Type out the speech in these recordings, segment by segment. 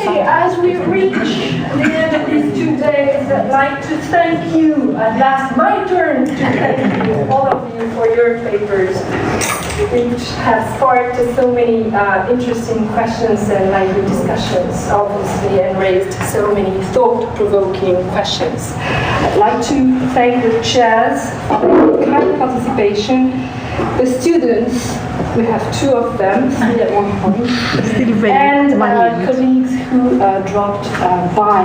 Okay, as we reach the end of these 2 days, I'd like to thank you. At last, my turn to thank you, all of you, for your papers, which have sparked so many interesting questions and lively discussions, obviously, and raised so many thought-provoking questions. I'd like to thank the chairs for their kind participation, the students, we have 2 of them, 3 at one point, and colleagues who dropped by.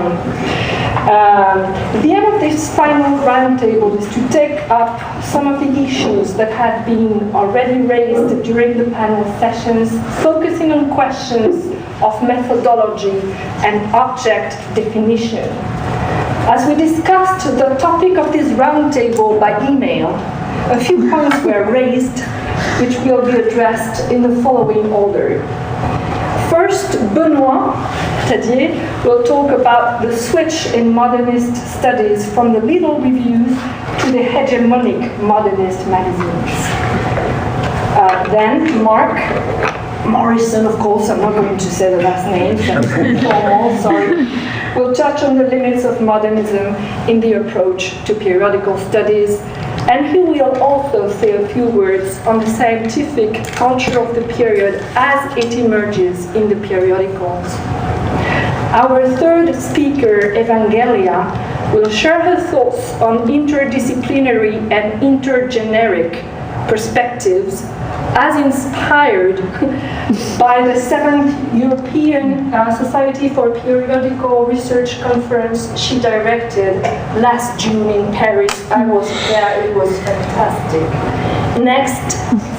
The aim of this final roundtable is to take up some of the issues that had been already raised during the panel sessions, focusing on questions of methodology and object definition. As we discussed the topic of this roundtable by email, a few points were raised which will be addressed in the following order. First, Benoît, Tadié, will talk about the switch in modernist studies from the little reviews to the hegemonic modernist magazines. Then Mark, Morrisson, of course, I'm not going to say the last name, that's formal, sorry, will touch on the limits of modernism in the approach to periodical studies, and he will also say a few words on the scientific culture of the period as it emerges in the periodicals. Our third speaker, Evanghelia, will share her thoughts on interdisciplinary and intergeneric perspectives as inspired by the 7th European Society for Periodical Research Conference she directed last June in Paris. I was there, it was fantastic. Next,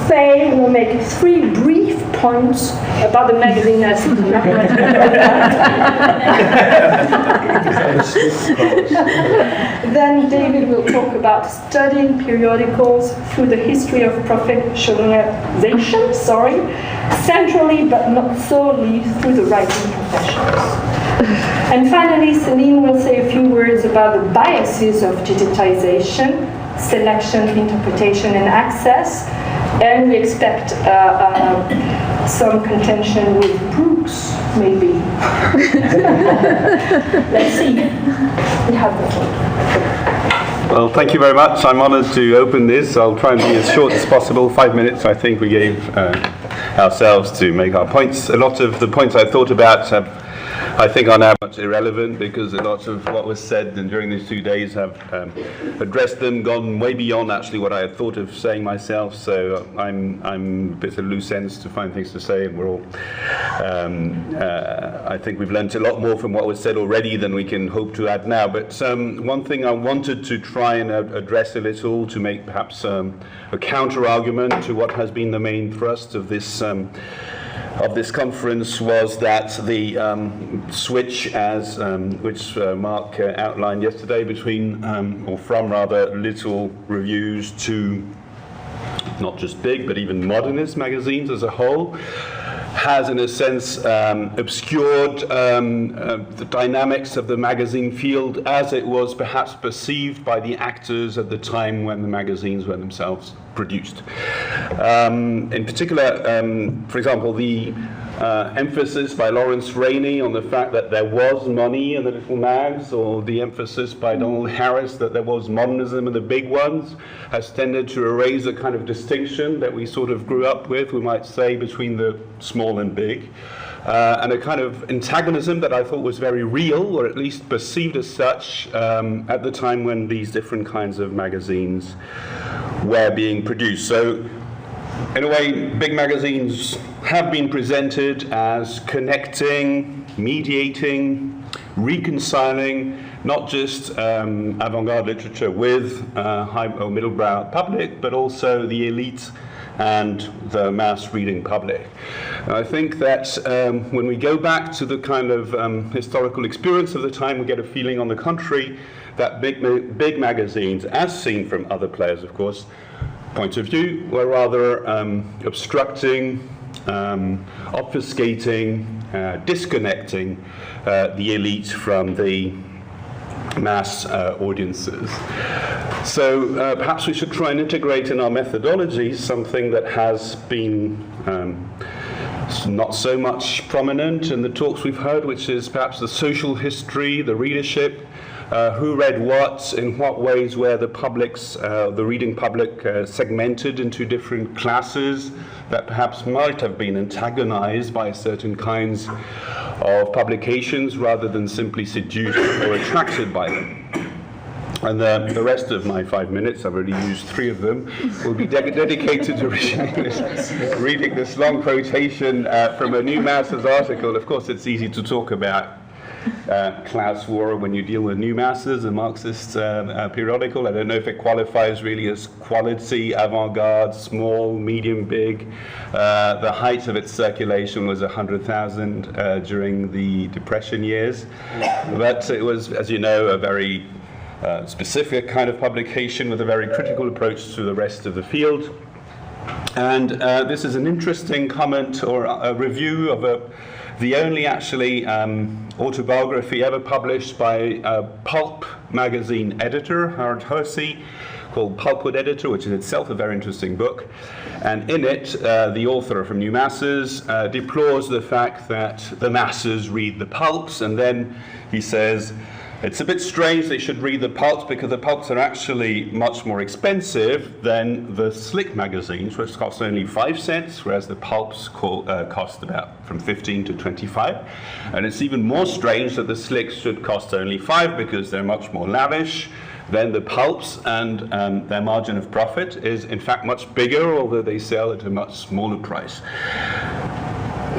Faye will make 3 brief points about the magazine as Then David will talk about studying periodicals through the history of professionalization, centrally but not solely through the writing professions. And finally, Céline will say a few words about the biases of digitization, selection, interpretation, and access. And we expect some contention with Brooks, maybe. Let's see. We have the floor. Well, thank you very much. I'm honoured to open this. I'll try and be as short as possible. 5 minutes, I think we gave ourselves to make our points. A lot of the points I thought about I think are now much irrelevant because a lot of what was said during these 2 days have addressed them, gone way beyond actually what I had thought of saying myself. So I'm a bit of loose ends to find things to say, and we're all. I think we've learnt a lot more from what was said already than we can hope to add now. But one thing I wanted to try and address a little to make perhaps a counter argument to what has been the main thrust of this conference was that the switch, as which Mark outlined yesterday, between or from rather little reviews to not just big but even modernist magazines as a whole, has in a sense obscured the dynamics of the magazine field as it was perhaps perceived by the actors at the time when the magazines were themselves produced. In particular, for example, the emphasis by Lawrence Rainey on the fact that there was money in the little mags, or the emphasis by Donald Harris that there was modernism in the big ones, has tended to erase a kind of distinction that we sort of grew up with, we might say, between the small and big. And a kind of antagonism that I thought was very real, or at least perceived as such, at the time when these different kinds of magazines were being produced. So, in a way, big magazines have been presented as connecting, mediating, reconciling, not just avant-garde literature with high or middle-brow public, but also the elite and the mass reading public. And I think that when we go back to the kind of historical experience of the time, we get a feeling, on the contrary, that big magazines, as seen from other players, of course, point of view, were rather obstructing, obfuscating, disconnecting the elite from the mass audiences. So perhaps we should try and integrate in our methodology something that has been not so much prominent in the talks we've heard, which is perhaps the social history, the readership, who read what, in what ways were the publics, the reading public segmented into different classes that perhaps might have been antagonized by certain kinds of publications rather than simply seduced or attracted by them. And the rest of my 5 minutes, I've already used 3 of them, will be dedicated to reading this long quotation from a New Masses article. Of course, it's easy to talk about class war when you deal with New Masses, a Marxist periodical. I don't know if it qualifies really as quality, avant-garde, small, medium, big. The height of its circulation was 100,000 during the Depression years. But it was, as you know, a very specific kind of publication with a very critical approach to the rest of the field. And this is an interesting comment or a review of the only actually autobiography ever published by a pulp magazine editor, Howard Hersey, called Pulpwood Editor, which is itself a very interesting book. And in it, the author from New Masses deplores the fact that the masses read the pulps, and then he says, it's a bit strange they should read the pulps because the pulps are actually much more expensive than the slick magazines, which cost only 5 cents, whereas the pulps cost about from 15 to 25. And it's even more strange that the slicks should cost only 5 because they're much more lavish than the pulps, and their margin of profit is in fact much bigger, although they sell at a much smaller price.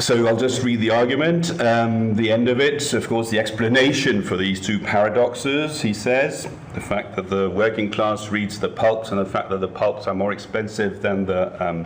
So I'll just read the argument. The end of it, of course, the explanation for these two paradoxes, he says, the fact that the working class reads the pulps and the fact that the pulps are more expensive than the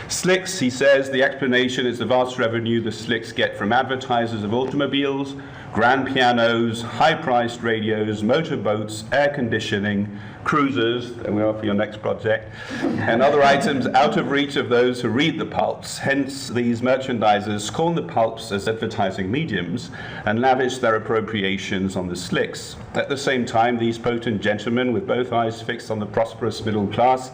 slicks. He says the explanation is the vast revenue the slicks get from advertisers of automobiles, grand pianos, high-priced radios, motorboats, air conditioning, cruisers, and we're off for your next project, and other items out of reach of those who read the pulps. Hence, these merchandisers scorn the pulps as advertising mediums and lavish their appropriations on the slicks. At the same time, these potent gentlemen, with both eyes fixed on the prosperous middle class,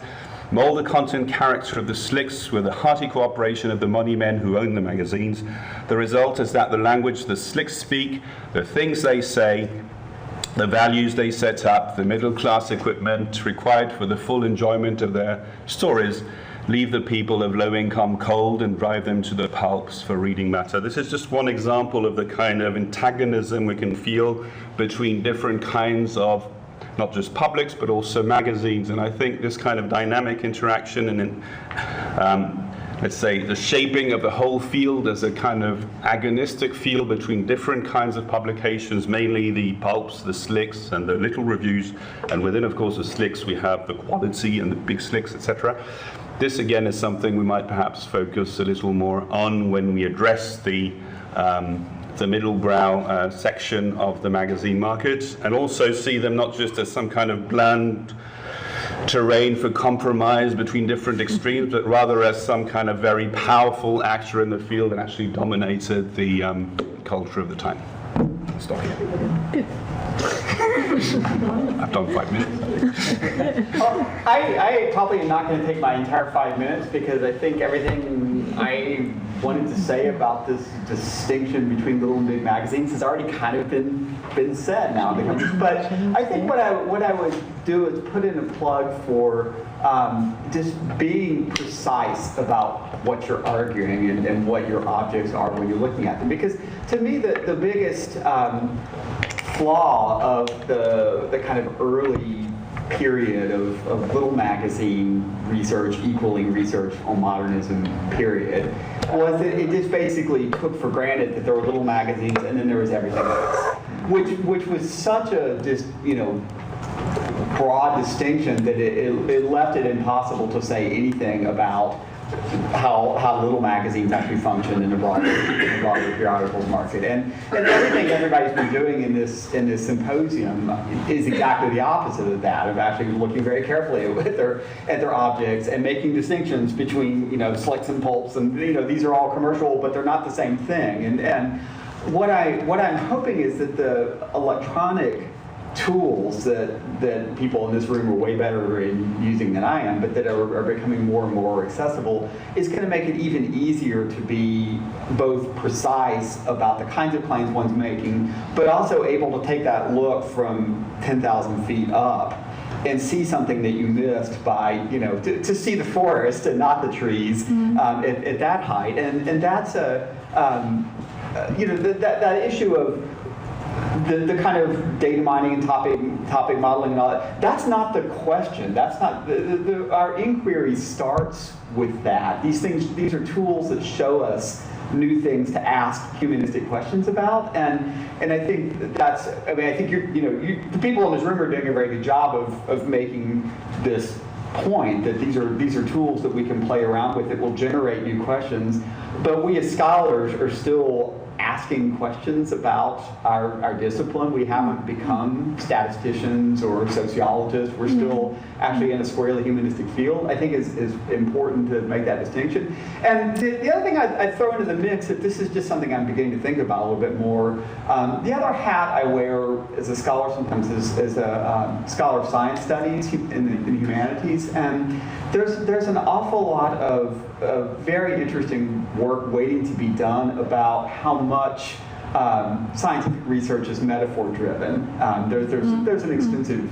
mold the content character of the slicks with the hearty cooperation of the money men who own the magazines. The result is that the language the slicks speak, the things they say, the values they set up, the middle-class equipment required for the full enjoyment of their stories, leave the people of low income cold and drive them to the pulps for reading matter. This is just one example of the kind of antagonism we can feel between different kinds of not just publics but also magazines. And I think this kind of dynamic interaction and let's say the shaping of the whole field as a kind of agonistic field between different kinds of publications, mainly the pulps, the slicks, and the little reviews, and within, of course, the slicks we have the quality and the big slicks, etc. This again is something we might perhaps focus a little more on when we address the middle brow section of the magazine market, and also see them not just as some kind of bland terrain for compromise between different extremes, but rather as some kind of very powerful actor in the field and actually dominated the culture of the time. Stop here. I've done 5 minutes. I probably am not going to take my entire 5 minutes because I think everything I wanted to say about this distinction between little and big magazines has already kind of been said now. But I think what I would do is put in a plug for just being precise about what you're arguing and what your objects are when you're looking at them. Because to me, the biggest flaw of the kind of early period of little magazine research equaling research on modernism period was that it just basically took for granted that there were little magazines and then there was everything else, which was such a just broad distinction that it left it impossible to say anything about how little magazines actually function in the broader periodicals market, and everything everybody's been doing in this symposium is exactly the opposite of that, of actually looking very carefully at their objects and making distinctions between slicks and pulps, and these are all commercial, but they're not the same thing. And what I'm hoping is that the electronic tools that people in this room are way better in using than I am, but that are becoming more and more accessible, is going to make it even easier to be both precise about the kinds of claims one's making, but also able to take that look from 10,000 feet up and see something that you missed by, to see the forest and not the trees at that height. And that's that issue of the kind of data mining and topic modeling and all that, that's not the question. That's not, our inquiry starts with that. These are tools that show us new things to ask humanistic questions about, and I think I think the people in this room are doing a very good job of making this point that these are tools that we can play around with that will generate new questions, but we as scholars are still asking questions about our discipline. We haven't become statisticians or sociologists. We're still actually in a squarely humanistic field. I think is important to make that distinction. And the other thing I'd throw into the mix, if this is just something I'm beginning to think about a little bit more, the other hat I wear as a scholar sometimes is a scholar of science studies in the humanities, and there's an awful lot of very interesting work waiting to be done about how much scientific research is metaphor-driven. There's an extensive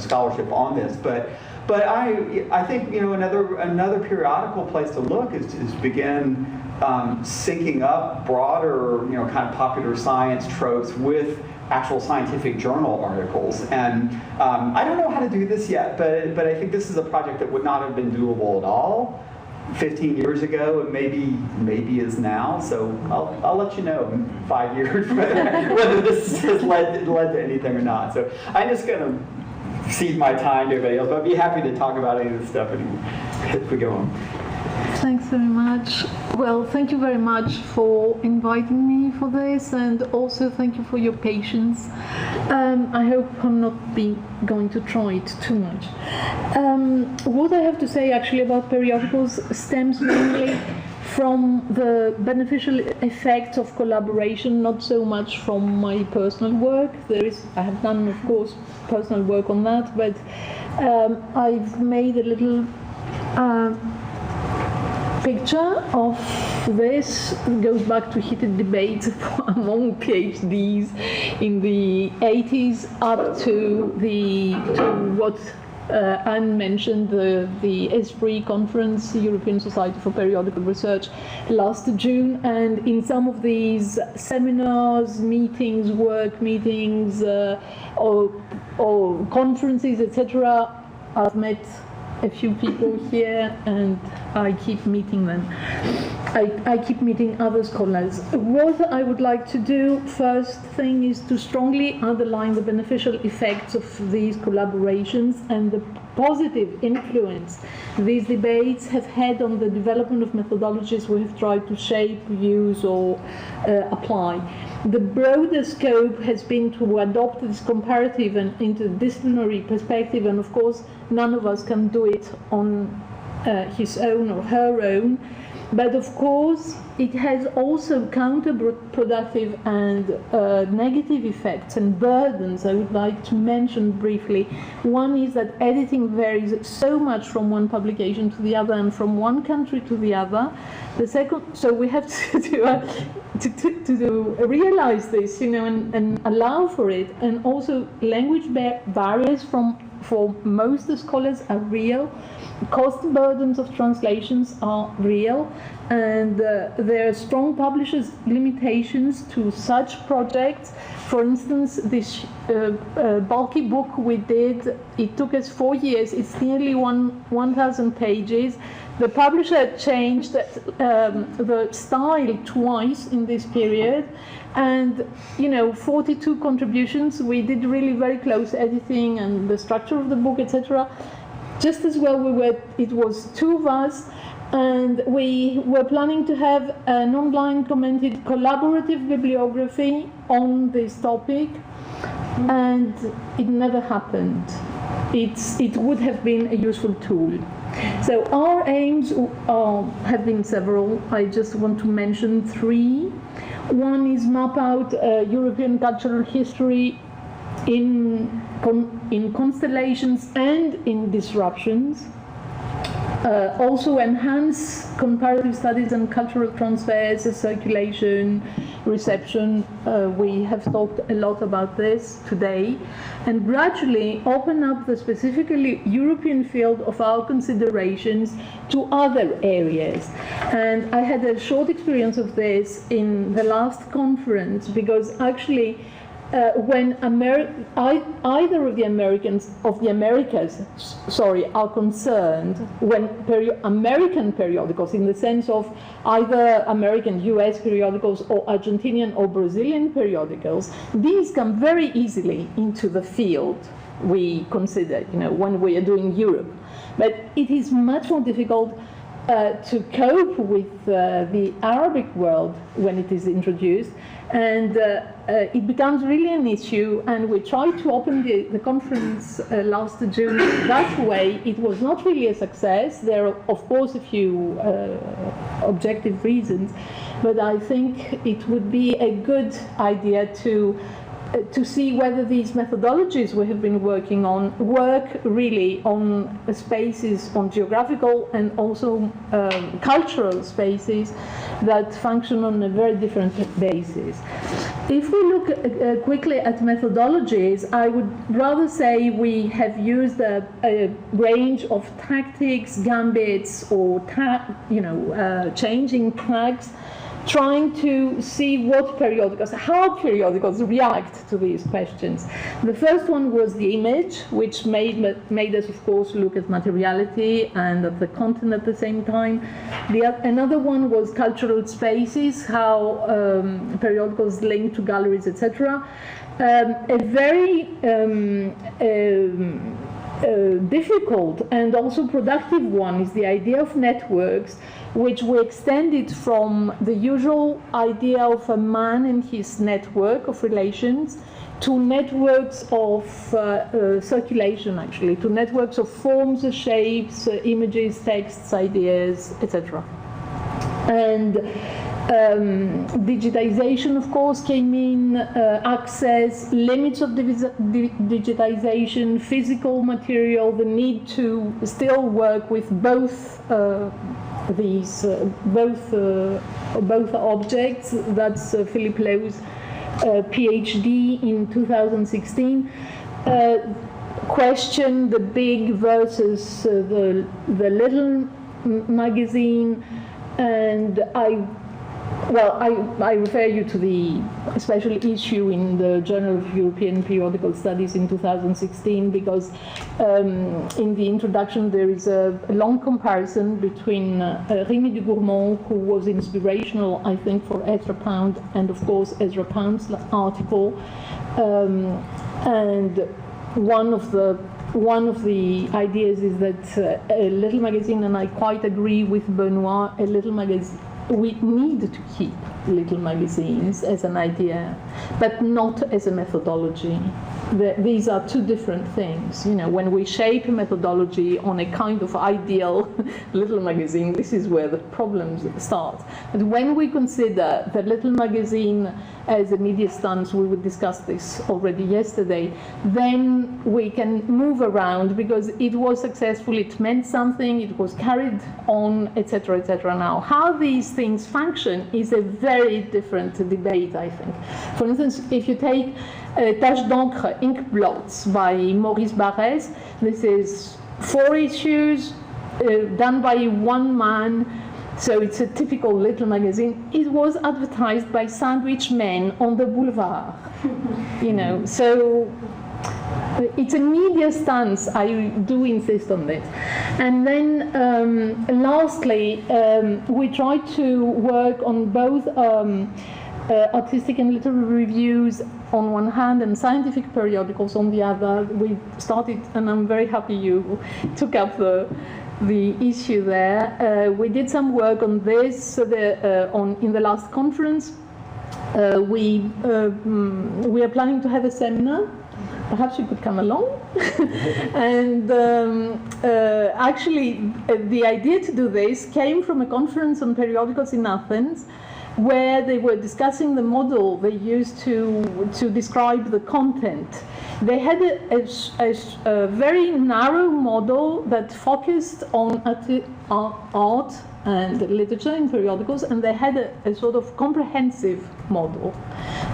scholarship on this, but I think another periodical place to look is to begin syncing up broader kind of popular science tropes with actual scientific journal articles. And I don't know how to do this yet, but I think this is a project that would not have been doable at all 15 years ago, and maybe is now. So I'll let you know in 5 years whether this has led to anything or not. So I'm just going to cede my time to everybody else, but I'd be happy to talk about any of this stuff if we go on. Thanks very much. Well, thank you very much for inviting me for this, and also thank you for your patience. I hope I'm not going to try it too much. What I have to say actually about periodicals stems mainly from the beneficial effects of collaboration, not so much from my personal work. I have done, of course, personal work on that, but I've made a little picture of this. It goes back to heated debates among PhDs in the 80s up to what Anne mentioned, the ESPRI conference, European Society for Periodical Research, last June. And in some of these seminars, meetings, work meetings, or conferences, etc., I've met a few people here, and I keep meeting them. I keep meeting other scholars. What I would like to do first thing is to strongly underline the beneficial effects of these collaborations and the positive influence these debates have had on the development of methodologies we have tried to shape, use, or apply. The broader scope has been to adopt this comparative and interdisciplinary perspective, and of course none of us can do it on his own or her own. But of course, it has also counterproductive and negative effects and burdens I would like to mention briefly. One is that editing varies so much from one publication to the other and from one country to the other. The second, so we have to realize this, and allow for it. And also, language barriers for most scholars are real. Cost burdens of translations are real, and there are strong publishers' limitations to such projects. For instance, this bulky book we did, it took us 4 years. It's nearly 1,000 pages. The publisher changed the style twice in this period, and 42 contributions. We did really very close editing and the structure of the book, etc. Just as well, it was two of us, and we were planning to have an online commented collaborative bibliography on this topic, and it never happened. It would have been a useful tool. So our aims have been several. I just want to mention three. One is map out European cultural history in constellations and in disruptions. Also enhance comparative studies and cultural transfers, circulation, reception. We have talked a lot about this today, and gradually open up the specifically European field of our considerations to other areas. And I had a short experience of this in the last conference, because actually when either of the Americas are concerned, when American periodicals, in the sense of either American, US periodicals, or Argentinian or Brazilian periodicals, these come very easily into the field we consider, when we are doing Europe. But it is much more difficult to cope with the Arabic world when it is introduced, and it becomes really an issue. And we tried to open the conference last June that way. It was not really a success. There are, of course, a few objective reasons, but I think it would be a good idea to see whether these methodologies we have been working on work really on spaces, on geographical and also cultural spaces that function on a very different basis. If we look quickly at methodologies, I would rather say we have used a range of tactics, gambits, or changing tracks, trying to see how periodicals react to these questions. The first one was the image, which made us, of course, look at materiality and at the content at the same time. Another one was cultural spaces, how periodicals link to galleries, etc. A very difficult and also productive one is the idea of networks, which we extended from the usual idea of a man and his network of relations to networks of circulation, actually, to networks of forms, shapes, images, texts, ideas, etc. And digitization, of course, came in, access, limits of digitization, physical material, the need to still work with both both objects. That's Philippe Leu's PhD in 2016. Question the big versus the little magazine, and I refer you to the special issue in the Journal of European Periodical Studies in 2016, because in the introduction there is a long comparison between Rémy de Gourmont, who was inspirational, I think, for Ezra Pound, and of course Ezra Pound's article, and one of the ideas is that a little magazine, and I quite agree with Benoît, a little magazine, we need to keep little magazines as an idea, but not as a methodology. These are two different things. When we shape a methodology on a kind of ideal little magazine, this is where the problems start. But when we consider the little magazine as a media stance, we would discuss this already yesterday, then we can move around because it was successful, it meant something, it was carried on, etc., etc. Now, how these things function is a very different debate, I think. For instance, if you take Taches d'encre, ink blots by Maurice Barrès, this is 4 issues done by one man. So it's a typical little magazine. It was advertised by sandwich men on the boulevard, So it's a media stance. I do insist on this. And then, lastly, we try to work on both artistic and literary reviews on one hand and scientific periodicals on the other. We started, and I'm very happy you took up the issue there. We did some work on this in the last conference. We are planning to have a seminar. Perhaps you could come along. And actually, the idea to do this came from a conference on periodicals in Athens. where they were discussing the model they used to describe the content. They had a very narrow model that focused on art and literature in periodicals, and they had a sort of comprehensive model.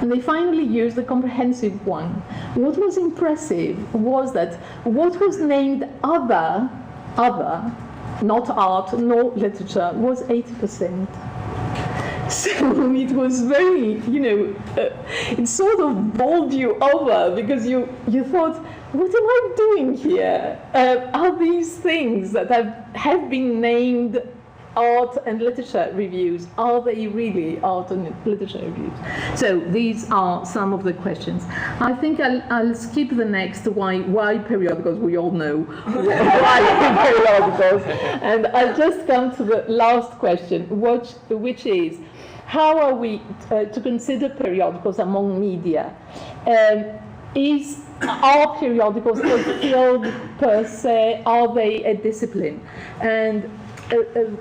And they finally used the comprehensive one. What was impressive was that what was named other, not art, nor literature, was 80%. So it was very, it sort of bowled you over, because you thought, what am I doing here? Are these things that have been named art and literature reviews, are they really art and literature reviews? So these are some of the questions. I think I'll skip the next, why periodicals, we all know why periodicals, and I'll just come to the last question, which is, how are we to consider periodicals among media? Are periodicals a field per se? Are they a discipline? And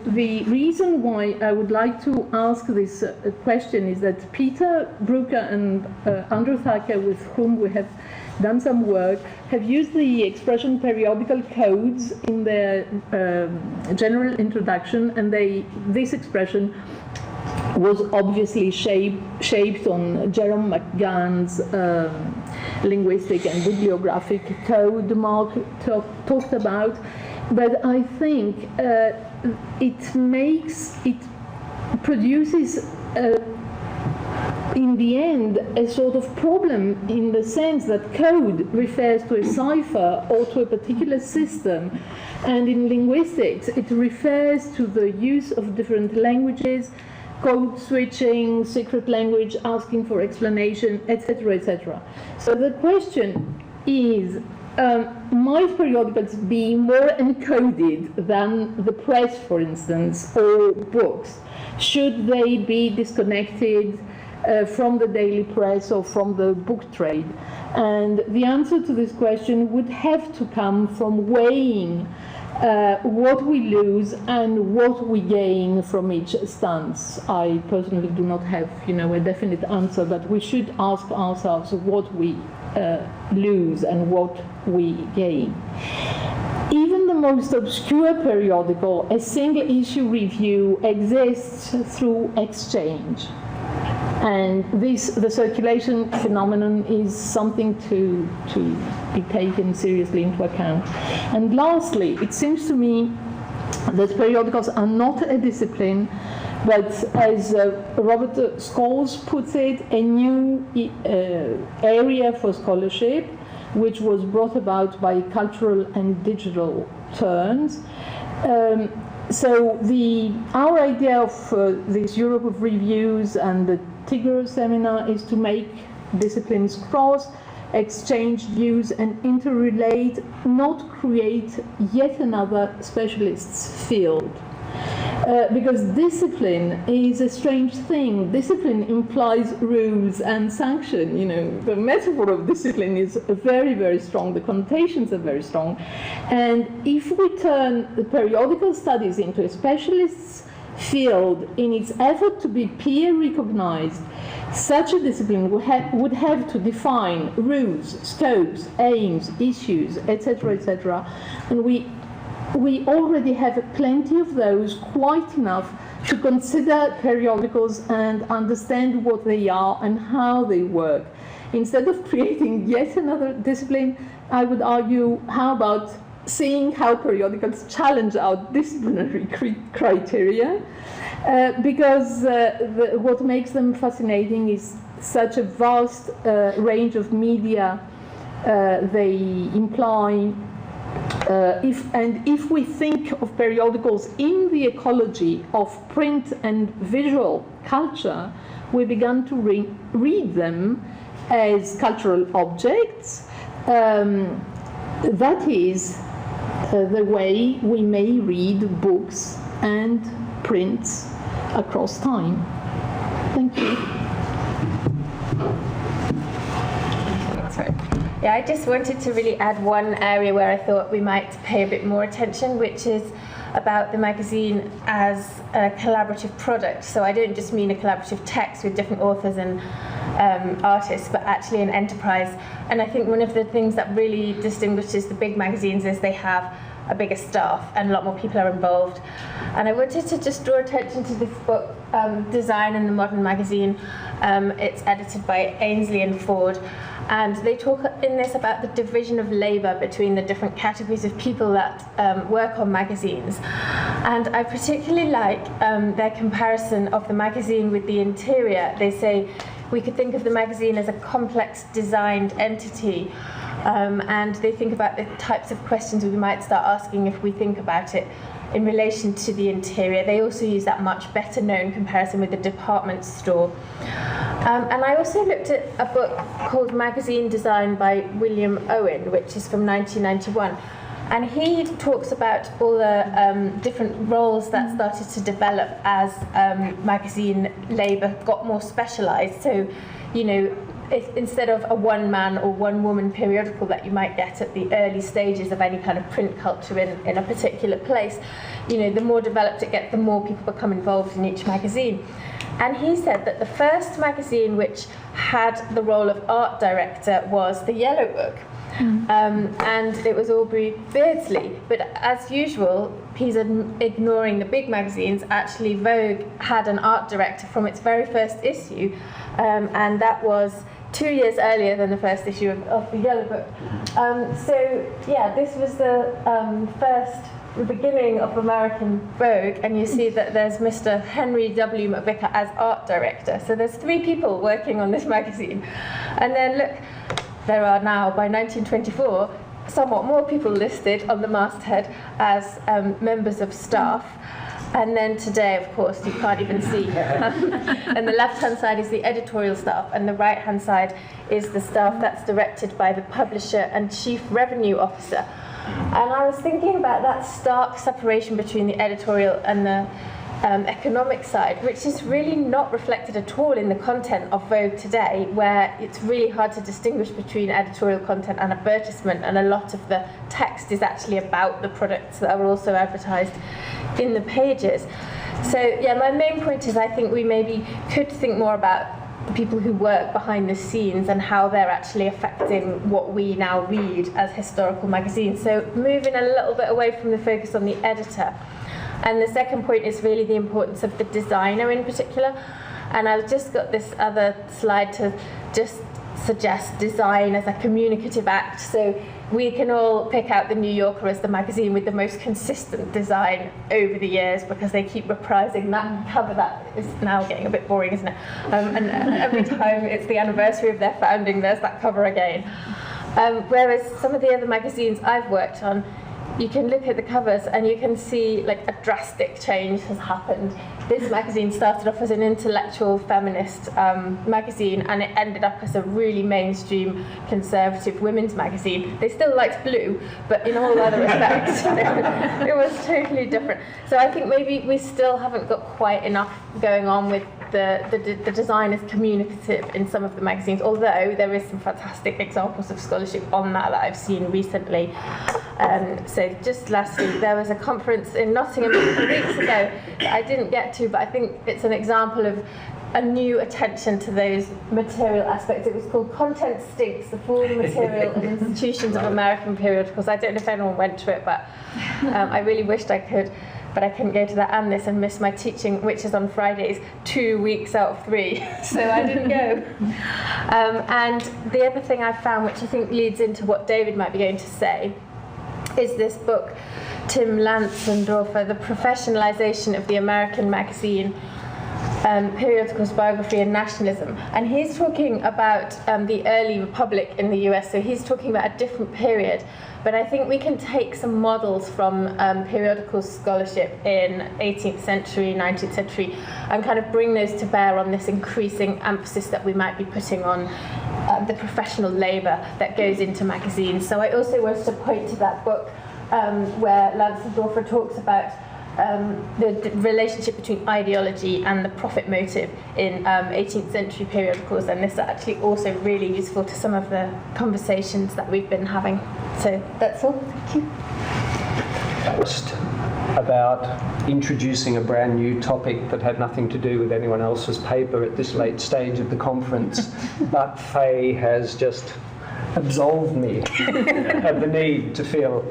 the reason why I would like to ask this question is that Peter Brooker and Andrew Thacker, with whom we have done some work, have used the expression periodical codes in their general introduction, and this expression was obviously shaped on Jerome McGann's linguistic and bibliographic code Mark talked about. But I think it produces in the end a sort of problem, in the sense that code refers to a cipher or to a particular system, and in linguistics it refers to the use of different languages, code switching, secret language, asking for explanation, etc., etc. So the question is, might periodicals be more encoded than the press, for instance, or books? Should they be disconnected from the daily press or from the book trade? And the answer to this question would have to come from weighing what we lose and what we gain from each stance. I personally do not have, a definite answer, but we should ask ourselves what we lose and what we gain. Even the most obscure periodical, a single issue review, exists through exchange. And the circulation phenomenon is something to be taken seriously into account. And lastly, it seems to me that periodicals are not a discipline, but as Robert Scholes puts it, a new area for scholarship, which was brought about by cultural and digital turns. So our idea of this Europe of Reviews and the Tigger seminar is to make disciplines cross, exchange views and interrelate, not create yet another specialist's field. Because discipline is a strange thing. Discipline implies rules and sanction. The metaphor of discipline is very, very strong. The connotations are very strong. And if we turn the periodical studies into a specialist's field in its effort to be peer recognized, such a discipline would have to define rules, scopes, aims, issues, etc., etc. And we already have plenty of those, quite enough to consider periodicals and understand what they are and how they work. Instead of creating yet another discipline, I would argue, how about seeing how periodicals challenge our disciplinary criteria, because what makes them fascinating is such a vast range of media they imply. If we think of periodicals in the ecology of print and visual culture, we began to read them as cultural objects. That is the way we may read books and prints across time. Thank you. That's right. Yeah, I just wanted to really add one area where I thought we might pay a bit more attention, which is about the magazine as a collaborative product. So I don't just mean a collaborative text with different authors and artists, but actually an enterprise. And I think one of the things that really distinguishes the big magazines is they have a bigger staff and a lot more people are involved. And I wanted to just draw attention to this book, Design in the Modern Magazine. It's edited by Ainsley and Ford. And they talk in this about the division of labour between the different categories of people that work on magazines. And I particularly like their comparison of the magazine with the interior. They say we could think of the magazine as a complex designed entity. And they think about the types of questions we might start asking if we think about it in relation to the interior. They also use that much better known comparison with the department store. And I also looked at a book called Magazine Design by William Owen, which is from 1991. And he talks about all the different roles that started to develop as magazine labour got more specialised. So, you know, instead of a one-man or one-woman periodical that you might get at the early stages of any kind of print culture in a particular place, you know, the more developed it gets, the more people become involved in each magazine. And he said that the first magazine which had the role of art director was the Yellow Book. And it was Aubrey Beardsley. But as usual, he's ignoring the big magazines. Actually, Vogue had an art director from its very first issue, and that was 2 years earlier than the first issue of the Yellow Book. So, yeah, this was the beginning of American Vogue, and you see that there's Mr. Henry W. McVicker as art director. So there's 3 people working on this magazine. And then look, there are now, by 1924, somewhat more people listed on the masthead as members of staff. And then today, of course, you can't even see. And the left-hand side is the editorial staff, and the right-hand side is the staff that's directed by the publisher and chief revenue officer. And I was thinking about that stark separation between the editorial and the economic side, which is really not reflected at all in the content of Vogue today, where it's really hard to distinguish between editorial content and advertisement, and a lot of the text is actually about the products that are also advertised in the pages. So yeah, my main point is I think we maybe could think more about the people who work behind the scenes and how they're actually affecting what we now read as historical magazines. So moving a little bit away from the focus on the editor. And the second point is really the importance of the designer in particular. And I've just got this other slide to just suggest design as a communicative act. So we can all pick out the New Yorker as the magazine with the most consistent design over the years, because they keep reprising that cover that is now getting a bit boring, isn't it? And every time it's the anniversary of their founding, there's that cover again. Whereas some of the other magazines I've worked on, you can look at the covers and you can see like a drastic change has happened. This magazine started off as an intellectual feminist magazine, and it ended up as a really mainstream conservative women's magazine. They still liked blue, but in all other respects it was totally different. So I think maybe we still haven't got quite enough going on with the design is communicative in some of the magazines, although there is some fantastic examples of scholarship on that I've seen recently. So just lastly, there was a conference in Nottingham a few weeks ago that I didn't get to, but I think it's an example of a new attention to those material aspects. It was called Content Stinks, the Form, Material and Institutions of American Periodicals. I don't know if anyone went to it, but I really wished I could. But I couldn't go to that and this and miss my teaching, which is on Fridays, 2 weeks out of 3. So I didn't go. And the other thing I found, which I think leads into what David might be going to say, is this book, Tim Lanzendorfer, The Professionalisation of the American Magazine, Periodicals, Biography and Nationalism. And he's talking about the early republic in the US, so he's talking about a different period. But I think we can take some models from periodical scholarship in 18th century, 19th century, and kind of bring those to bear on this increasing emphasis that we might be putting on the professional labour that goes into magazines. So I also wanted to point to that book where Lanzendorfer talks about the relationship between ideology and the profit motive in 18th century periodicals, and this is actually also really useful to some of the conversations that we've been having. So that's all. Thank you. Just about introducing a brand new topic that had nothing to do with anyone else's paper at this late stage of the conference, but Faye has just absolved me of the need to feel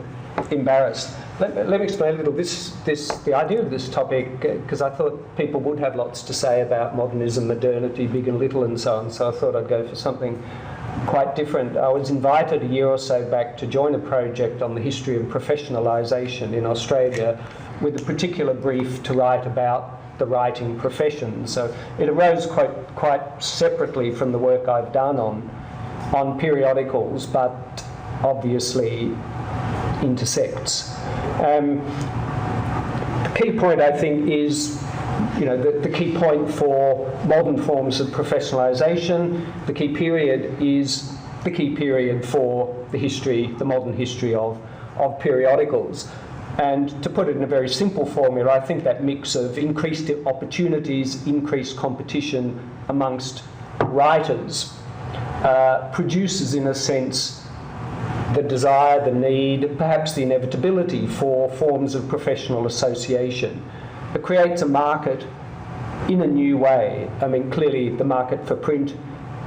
embarrassed. Let me explain a little the idea of this topic, because I thought people would have lots to say about modernism, modernity, big and little and so on, so I thought I'd go for something quite different. I was invited a year or so back to join a project on the history of professionalisation in Australia with a particular brief to write about the writing profession. So it arose quite separately from the work I've done on periodicals, but obviously intersects. The key point, I think, is the key point for modern forms of professionalisation. The key period is the key period for the modern history of periodicals. And to put it in a very simple formula, I think that mix of increased opportunities, increased competition amongst writers produces, in a sense, the desire, the need, perhaps the inevitability for forms of professional association. It creates a market in a new way. I mean, clearly the market for print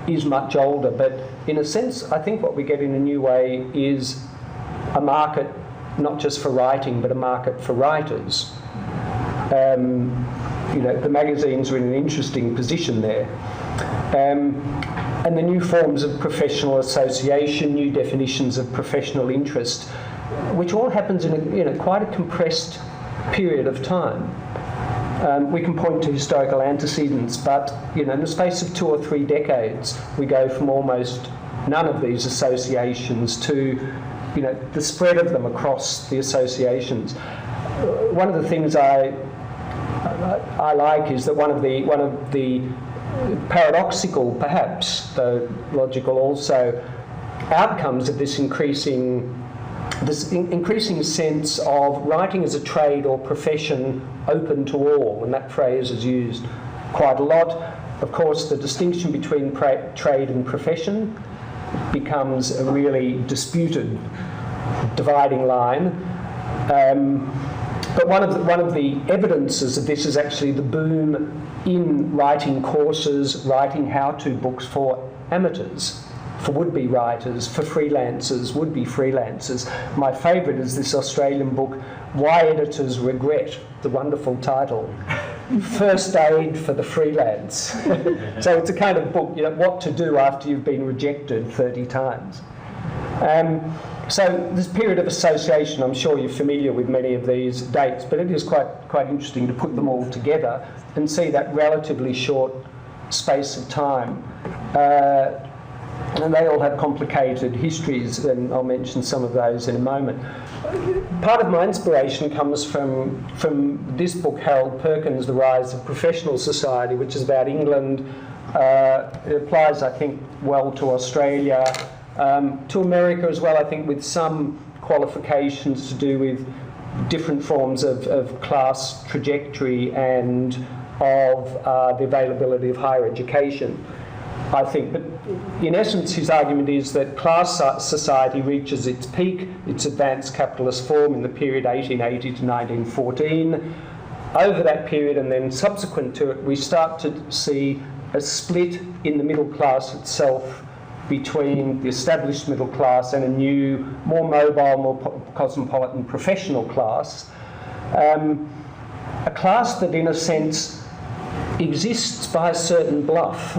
is much older, but in a sense, I think what we get in a new way is a market not just for writing, but a market for writers. The magazines are in an interesting position there. And the new forms of professional association, new definitions of professional interest, which all happens in quite a compressed period of time. We can point to historical antecedents, but in the space of 2 or 3 decades, we go from almost none of these associations to the spread of them across the associations. One of the things I like is that one of the paradoxical, perhaps, though logical also, outcomes of this increasing sense of writing as a trade or profession open to all, and that phrase is used quite a lot. Of course, the distinction between trade and profession becomes a really disputed dividing line. But one of the evidences of this is actually the boom in writing courses, writing how-to books for amateurs, for would-be writers, for freelancers, would-be freelancers. My favourite is this Australian book, Why Editors Regret, the wonderful title, First Aid for the Freelance. So it's a kind of book, what to do after you've been rejected 30 times. So this period of association, I'm sure you're familiar with many of these dates, but it is quite interesting to put them all together and see that relatively short space of time. And they all have complicated histories, and I'll mention some of those in a moment. Part of my inspiration comes from this book, Harold Perkins' The Rise of Professional Society, which is about England. It applies, I think, well to Australia, to America as well, I think, with some qualifications to do with different forms of class trajectory and of the availability of higher education, I think. But in essence, his argument is that class society reaches its peak, its advanced capitalist form, in the period 1880 to 1914. Over that period and then subsequent to it, we start to see a split in the middle class itself between the established middle class and a new, more mobile, more cosmopolitan professional class. A class that, in a sense, exists by a certain bluff.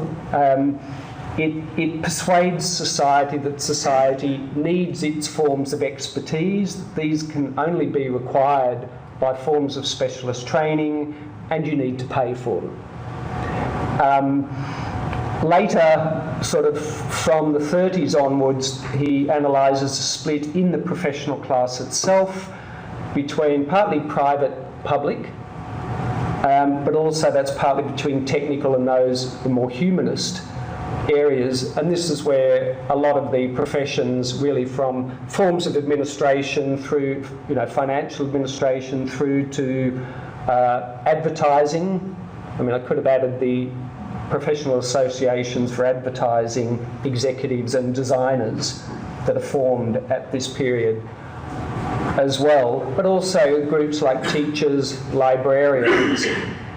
It persuades society that society needs its forms of expertise, that these can only be required by forms of specialist training, and you need to pay for them. Later, sort of from the 30s onwards, he analyses a split in the professional class itself between partly private, public, but also that's partly between technical and those the more humanist areas, and this is where a lot of the professions, really from forms of administration through, financial administration through to advertising. I mean, I could have added the professional associations for advertising executives and designers that are formed at this period as well, but also groups like teachers, librarians,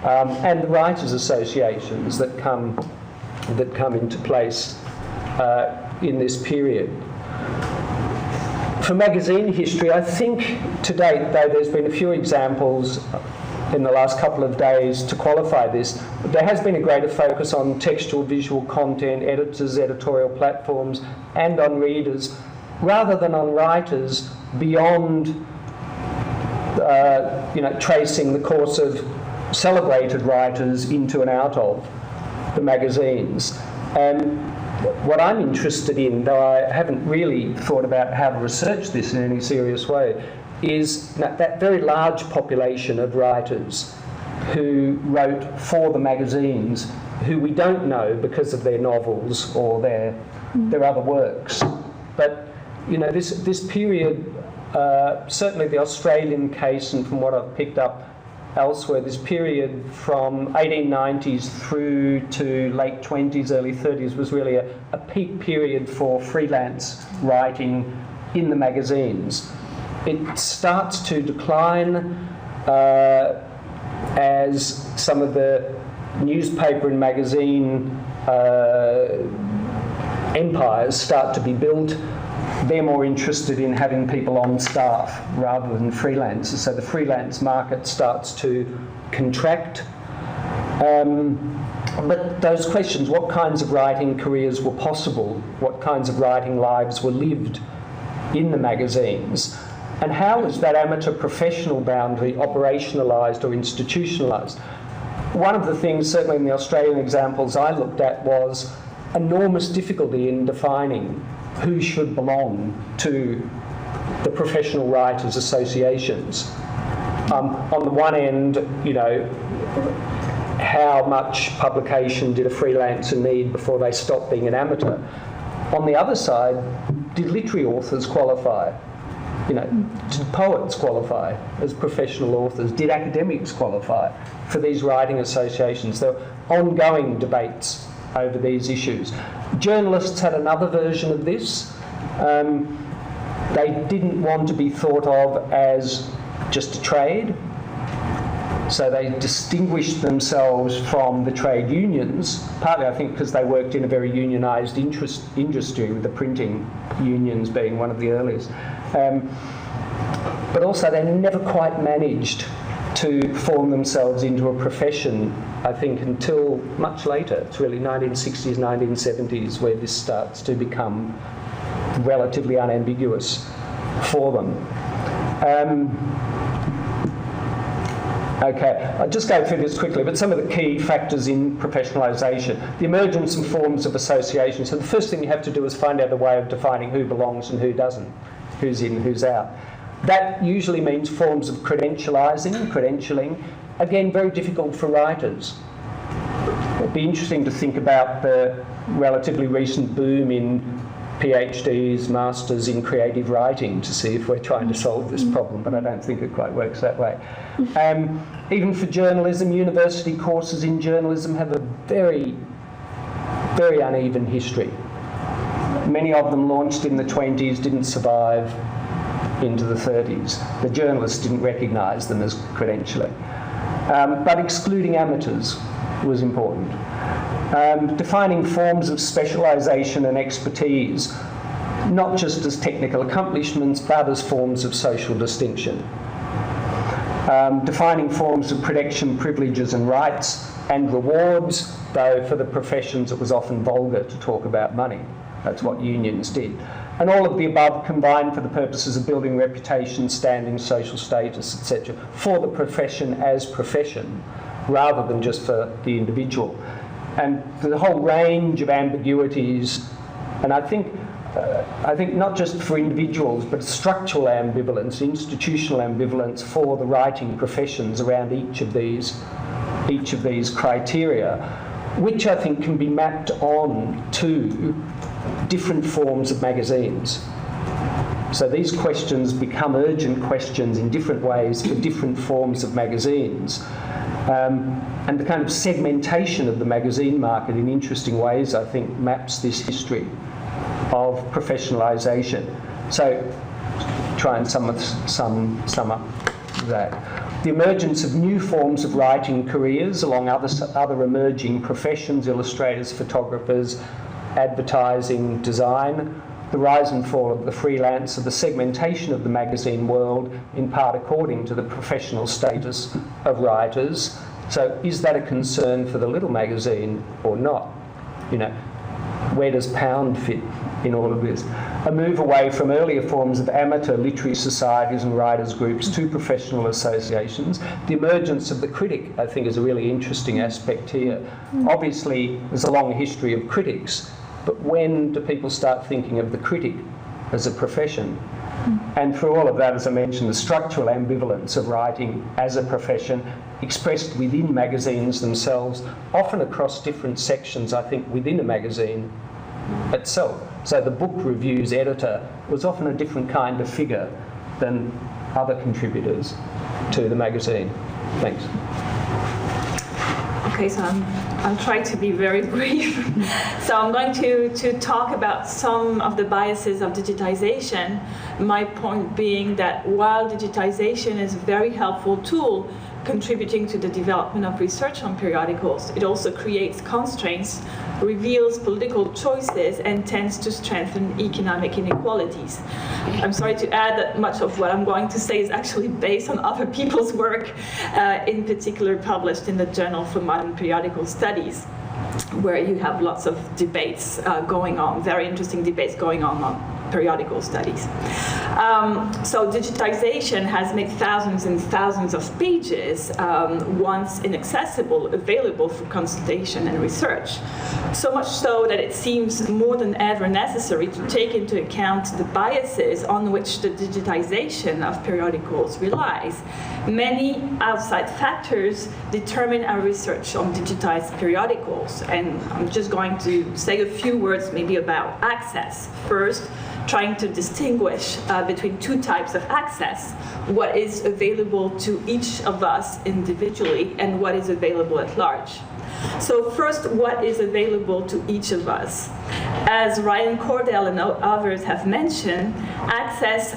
and the writers' associations that come into place in this period. For magazine history, I think to date, though there's been a few examples in the last couple of days to qualify this, there has been a greater focus on textual visual content, editors, editorial platforms, and on readers, rather than on writers, beyond tracing the course of celebrated writers into and out of the magazines. And what I'm interested in, though I haven't really thought about how to research this in any serious way, is that very large population of writers who wrote for the magazines, who we don't know because of their novels or their other works. But this period, certainly the Australian case, and from what I've picked up elsewhere, this period from 1890s through to late 20s, early 30s was really a peak period for freelance writing in the magazines. It starts to decline as some of the newspaper and magazine empires start to be built. They're more interested in having people on staff rather than freelancers, so the freelance market starts to contract. But those questions, what kinds of writing careers were possible, what kinds of writing lives were lived in the magazines, and how is that amateur-professional boundary operationalised or institutionalised? One of the things, certainly in the Australian examples I looked at, was enormous difficulty in defining who should belong to the professional writers' associations. On the one end, how much publication did a freelancer need before they stopped being an amateur? On the other side, did literary authors qualify? Did poets qualify as professional authors? Did academics qualify for these writing associations? There were ongoing debates over these issues. Journalists had another version of this. They didn't want to be thought of as just a trade, so they distinguished themselves from the trade unions, partly I think because they worked in a very unionised industry, with the printing unions being one of the earliest. But also they never quite managed to form themselves into a profession, I think, until much later. It's really 1960s, 1970s where this starts to become relatively unambiguous for them. Okay, I'll just go through this quickly, but some of the key factors in professionalisation. The emergence and forms of association. So the first thing you have to do is find out a way of defining who belongs and who doesn't, who's in, who's out. That usually means forms of credentialing. Again, very difficult for writers. It'd be interesting to think about the relatively recent boom in PhDs, masters in creative writing, to see if we're trying to solve this problem, but I don't think it quite works that way. Even for journalism, university courses in journalism have a very, very uneven history. Many of them launched in the 20s, didn't survive into the 30s. The journalists didn't recognise them as credentialing. But excluding amateurs was important. Defining forms of specialisation and expertise, not just as technical accomplishments, but as forms of social distinction. Defining forms of protection, privileges and rights and rewards, though for the professions it was often vulgar to talk about money. That's what unions did. And all of the above combined for the purposes of building reputation, standing, social status, etc., for the profession as profession, rather than just for the individual. And the whole range of ambiguities, and I think not just for individuals, but structural ambivalence, institutional ambivalence for the writing professions around each of these criteria, which I think can be mapped on to different forms of magazines. So these questions become urgent questions in different ways for different forms of magazines. And the kind of segmentation of the magazine market in interesting ways, I think, maps this history of professionalisation. So try and sum up that. The emergence of new forms of writing careers along other emerging professions, illustrators, photographers, advertising, design, the rise and fall of the freelancer, the segmentation of the magazine world, in part according to the professional status of writers. So is that a concern for the little magazine or not? You know, where does Pound fit in all of this? A move away from earlier forms of amateur literary societies and writers' groups to professional associations. The emergence of the critic, I think, is a really interesting aspect here. Obviously, there's a long history of critics, but when do people start thinking of the critic as a profession? And through all of that, as I mentioned, the structural ambivalence of writing as a profession expressed within magazines themselves, often across different sections, I think, within a magazine itself. So the book reviews editor was often a different kind of figure than other contributors to the magazine. Thanks. Okay, so I'll try to be very brief. So I'm going to talk about some of the biases of digitization. My point being that while digitization is a very helpful tool contributing to the development of research on periodicals, it also creates constraints, reveals political choices, and tends to strengthen economic inequalities. I'm sorry to add that much of what I'm going to say is actually based on other people's work, in particular published in the Journal for Modern Periodical Studies, where you have lots of debates going on, very interesting debates going on periodical studies. So digitization has made thousands and thousands of pages once inaccessible, available for consultation and research. So much so that it seems more than ever necessary to take into account the biases on which the digitization of periodicals relies. Many outside factors determine our research on digitized periodicals, and I'm just going to say a few words maybe about access. First, trying to distinguish between two types of access: what is available to each of us individually and what is available at large. So first, what is available to each of us? As Ryan Cordell and others have mentioned, access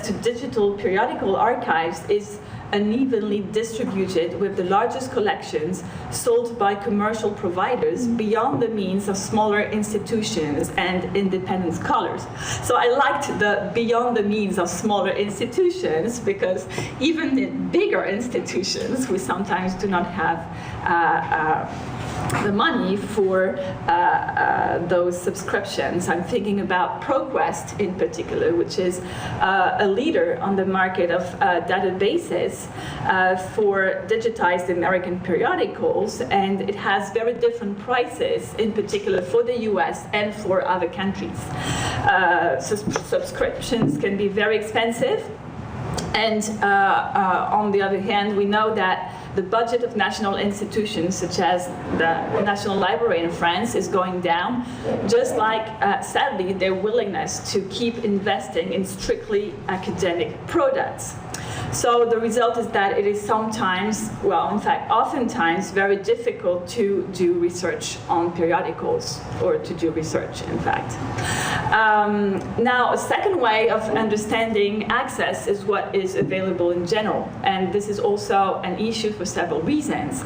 to digital periodical archives is unevenly distributed, with the largest collections sold by commercial providers beyond the means of smaller institutions and independent scholars. So I liked the beyond the means of smaller institutions, because even in bigger institutions, we sometimes do not have the money for those subscriptions. I'm thinking about ProQuest in particular, which is a leader on the market of databases for digitized American periodicals, and it has very different prices, in particular for the US and for other countries. Subscriptions can be very expensive, and on the other hand, we know that the budget of national institutions, such as the National Library in France, is going down, just like, sadly, their willingness to keep investing in strictly academic products. So the result is that it is sometimes, well, in fact, oftentimes, very difficult to do research on periodicals, or to do research, in fact. Now, a second way of understanding access is what is available in general, and this is also an issue for several reasons.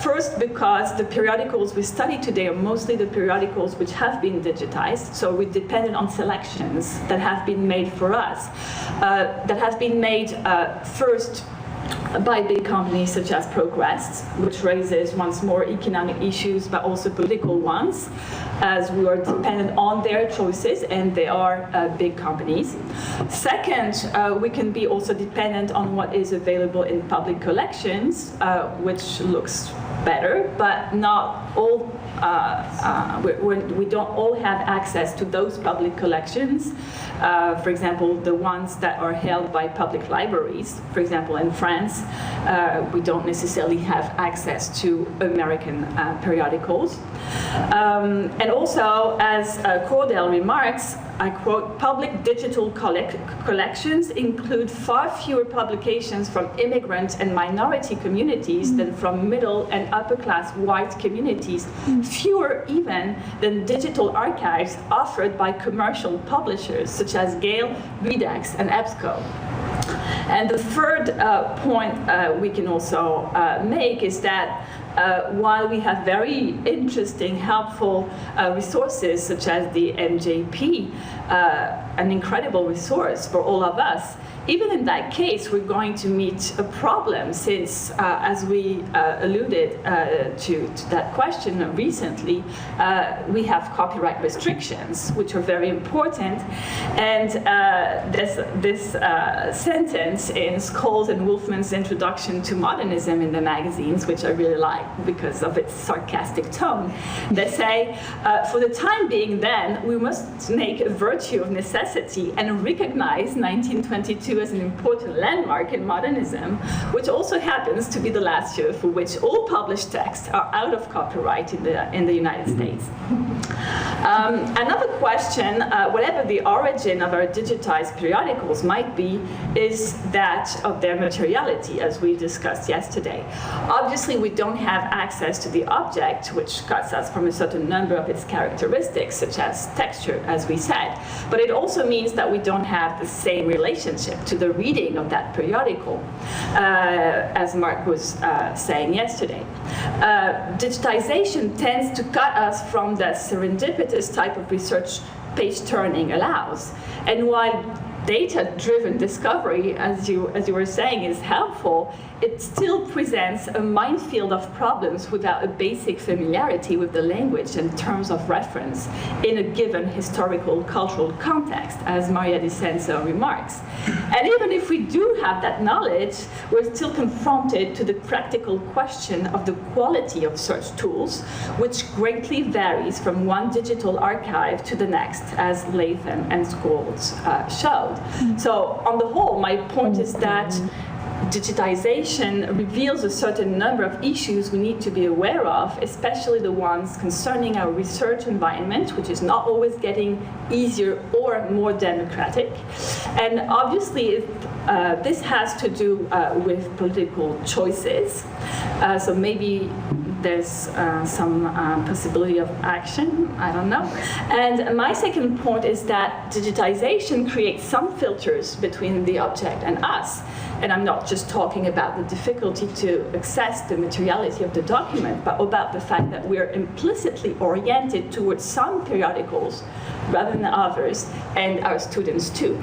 First, because the periodicals we study today are mostly the periodicals which have been digitized, so we're dependent on selections that have been made for us, that have been made first by big companies such as ProQuest, which raises once more economic issues, but also political ones, as we are dependent on their choices, and they are big companies. Second, we can be also dependent on what is available in public collections, which looks better, but not all. We don't all have access to those public collections. For example, the ones that are held by public libraries. For example, in France, We don't necessarily have access to American periodicals. And also, as Cordell remarks, I quote, public digital collections include far fewer publications from immigrant and minority communities than from middle and upper class white communities, fewer even than digital archives offered by commercial publishers such as Gale, Redax, and EBSCO. And the third point we can also make is that while we have very interesting, helpful resources such as the MJP, an incredible resource for all of us, even in that case, we're going to meet a problem since, as we alluded to that question recently, we have copyright restrictions, which are very important. And this sentence in Scholes and Wolfman's introduction to modernism in the magazines, which I really like because of its sarcastic tone, they say, for the time being then, we must make a virtue of necessity and recognize 1922 as an important landmark in modernism, which also happens to be the last year for which all published texts are out of copyright in the United States. Another question, whatever the origin of our digitized periodicals might be, is that of their materiality, as we discussed yesterday. Obviously, we don't have access to the object, which cuts us from a certain number of its characteristics, such as texture, as we said. But it also means that we don't have the same relationship to the reading of that periodical, as Mark was saying yesterday. Digitization tends to cut us from the serendipitous type of research page turning allows. And while data-driven discovery, as you were saying, is helpful, it still presents a minefield of problems without a basic familiarity with the language and terms of reference in a given historical cultural context, as Maria Di Senso remarks. And even if we do have that knowledge, we're still confronted to the practical question of the quality of such tools, which greatly varies from one digital archive to the next, as Latham and Scholes showed. So on the whole, my point is that digitization reveals a certain number of issues we need to be aware of, especially the ones concerning our research environment, which is not always getting easier or more democratic. And obviously, this has to do with political choices. So maybe there's some possibility of action, I don't know. And my second point is that digitization creates some filters between the object and us. And I'm not just talking about the difficulty to access the materiality of the document, but about the fact that we're implicitly oriented towards some periodicals rather than others, and our students too.